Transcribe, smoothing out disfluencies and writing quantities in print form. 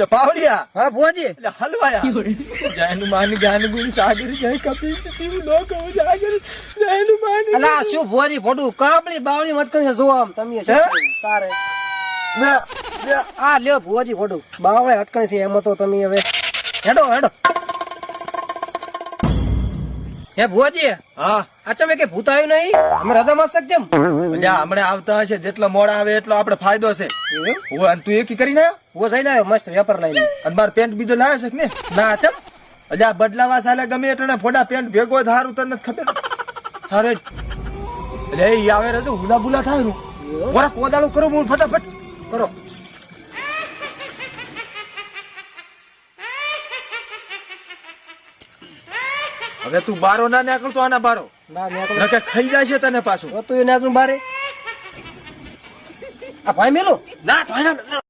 પાવડિયા હા ભુવાજી એટલે હલવાયા જયનું માન જ્ઞાન ગુણ સાગર જય કપિલ સતીવ લોક ઉજાગર જયનું માન અલા શું ભુવાજી ફોટું કાબળી બાવળી મટકણી જો આમ તમે તારે આ લ્યો ભુવાજી ફોટું બાવળે અટકણી છે એમાં તો તમે હવે હેડો હેડો હે ભુવાજી હા અચ્છા કે ભૂત આવ્યું નહીં અમે રજા મસ્તક જેમ હમણાં આવતા હશે જેટલો મોડા આવે એટલો આપણે ફાયદો છે હું અને તું એકી કરીને આવ્યો હું જઈને આવ્યો મસ્ત વેપાર લઈને અને બાર પેન્ટ બીજો લાવ્યો છે કે ને ના ચમ અજા બદલાવા સાલે ગમે એટલે ફોડા પેન્ટ ભેગો થારું તને ખબર હારે એટલે એ આવે રજો હુલા બુલા થાય નું ઓરા કોદાળો કરો હું ફટાફટ કરો હવે તું બારો ના નીકળતો આના બારો ના મેં નકે ખાઈ જાય છે તને પાછું તો તું એને બારે આ ભાઈ મેલો ના ભાઈ ના